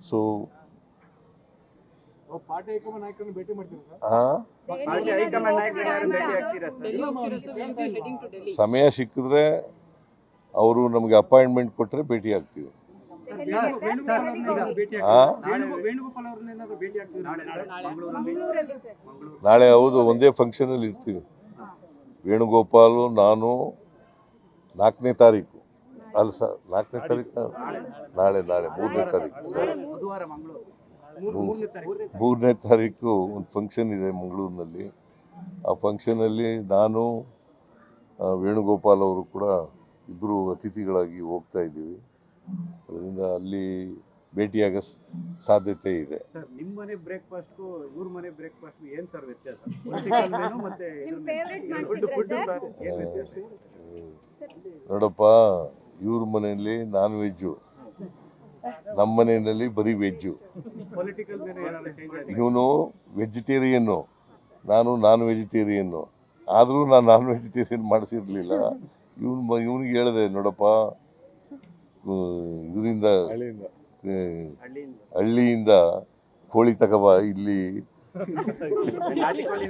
So party high command ನಾಯಕರನ್ನು ಭೇಟಿ ಮಾಡ್ತೀರಾ ಸರ್? ಸಮಯ ಸಿಕ್ಕಿದ್ರೆ ಅವರು ನಮಗೆ ಅಪಾಯಿಂಟ್ಮೆಂಟ್ ಕೊಟ್ಟರೆ ಭೇಟಿ ಆಗ್ತೀವಿ. ನಾಳೆ ಹೌದು, ಒಂದೇ ಫಂಕ್ಷನಲ್ಲಿ ಇರ್ತೀವಿ. ವೇಣುಗೋಪಾಲ್, ನಾನು 4ನೇ ತಾರೀಕು ಅಲ್ಲ ಸರ್, 4ನೇ ತಾರೀಕು ನಾಳೆ 3ನೇ ತಾರೀಕು ಸರ್, 3ನೇ ತಾರೀಕು ಒಂದು ಫಂಕ್ಷನ್ ಇದೆ ಮಂಗಳೂರಿನಲ್ಲಿ. ಆ ಫಂಕ್ಷನಲ್ಲಿ ನಾನು ವೇಣುಗೋಪಾಲ್ ಅವರು ಕೂಡ ಇಬ್ಬರು ಅತಿಥಿಗಳಾಗಿ ಹೋಗ್ತಾ ಇದ್ದೀವಿ. ಅದರಿಂದ ಅಲ್ಲಿ ಭೇಟಿಯಾಗೋ ಸಾಧ್ಯತೆ ಇದೆ. ಸರ್, ನಿಮ್ಮ ಮನೆ ಬ್ರೇಕ್ಫಾಸ್ಟ್ಗೂ ಇವ್ರ ಮನೆ ಬ್ರೇಕ್ಫಾಸ್ಟ್ ಏನು ಸರ್ ವ್ಯತ್ಯಾಸ? ನೋಡಪ್ಪ, ಇವ್ರ ಮನೆಯಲ್ಲಿ ನಾನ್ ವೆಜ್ಜು, ನಮ್ಮ ಮನೆಯಲ್ಲಿ ಬರೀ ವೆಜ್ಜು. ಇವನು ವೆಜಿಟೇರಿಯನ್ನು, ನಾನು ನಾನ್ ವೆಜಿಟೇರಿಯನ್ನು. ಆದರೂ ನಾನು ನಾನ್ ವೆಜಿಟೇರಿಯನ್ ಮಾಡಿಸಿರ್ಲಿಲ್ಲ. ಇವನಿಗೆ ಹೇಳಿದೆ, ನೋಡಪ್ಪ, ಇದರಿಂದ ಹಳ್ಳಿಯಿಂದ ಕೋಳಿ ತಗೋಬಾ, ಇಲ್ಲಿ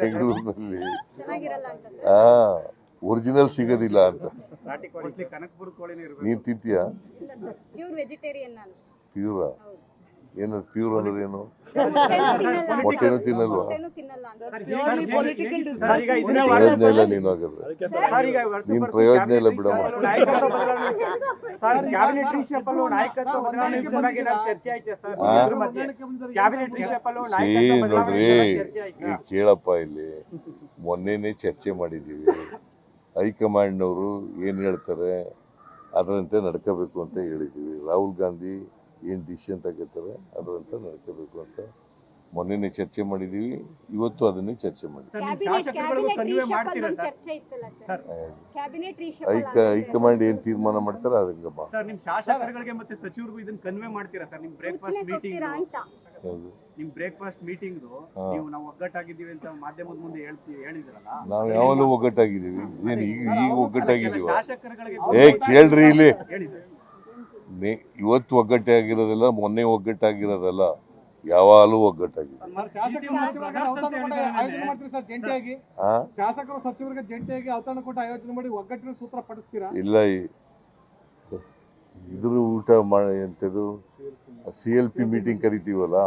ಬೆಂಗಳೂರಿನಲ್ಲಿ ಒರಿಜಿನಲ್ ಸಿಗೋದಿಲ್ಲ ಅಂತ. ನೀನ್ ತಿಂತೀಯಾ? ಪ್ಯೂರ? ಏನದು ಪ್ಯೂರ್ ಅಂದ್ರೆ ಏನು? ಮೊಟ್ಟೆನೂ ತಿನ್ನಲ್ವಾ? ಪ್ರಯೋಜನ ಇಲ್ಲ ನೀನು ಹಾಗಾದ್ರೆ. ನೀನ್ ಪ್ರಯೋಜನ ಇಲ್ಲ ಬಿಡಮ್ಮ. ನೋಡ್ರಿ, ಈಗ ಕೇಳಪ್ಪ, ಇಲ್ಲಿ ಮೊನ್ನೆನೇ ಚರ್ಚೆ ಮಾಡಿದ್ದೀವಿ. ಹೈಕಮಾಂಡ್ನವರು ಏನು ಹೇಳ್ತಾರೆ ಅದರಂತೆ ನಡ್ಕೋಬೇಕು ಅಂತ ಹೇಳಿದ್ದೀವಿ. ರಾಹುಲ್ ಗಾಂಧಿ ಏನು ಡಿಸಿಷನ್ ತಗೋತಾರೆ ಅದರಂತೆ ನಡ್ಕೋಬೇಕು ಅಂತ ಮೊನ್ನೆನೇ ಚರ್ಚೆ ಮಾಡಿದ್ದೀವಿ. ಇವತ್ತು ಅದನ್ನೇ ಚರ್ಚೆ ಮಾಡಿದ್ದೀವಿ. ಹೈಕಮಾಂಡ್ ಏನು ತೀರ್ಮಾನ ಮಾಡ್ತಾರೆ ಅದಕ್ಕಮ್ಮ. ನಾವು ಯಾವಾಗಲೂ ಒಗ್ಗಟ್ಟಾಗಿದ್ದೀವಿ. ಏನು ಈಗ ಒಗ್ಗಟ್ಟಾಗಿದ್ದೀವ? ಕೇಳ್ರಿ, ಇಲ್ಲಿ ಇವತ್ತು ಒಗ್ಗಟ್ಟಾಗಿರೋದಿಲ್ಲ, ಮೊನ್ನೆ ಒಗ್ಗಟ್ಟಾಗಿರೋದಲ್ಲ, ಯಾವಾಗಲೂ ಒಗ್ಗಟ್ಟಾಗಿದೆ. ಶಾಸಕರು ಸಚಿವರಿಗೆ ಜಂಟಿಯಾಗಿ ಔತಣ ಕೂಟ ಆಯೋಜನೆ ಮಾಡಿ ಒಗ್ಗಟ್ಟಿನ ಸೂತ್ರ ಪಡಿಸ್ತೀರಾ? ಇಲ್ಲ, ಇದ್ರ ಊಟ ಎಂತದು CLP ಮೀಟಿಂಗ್ ಕರಿತೀವಲ್ಲ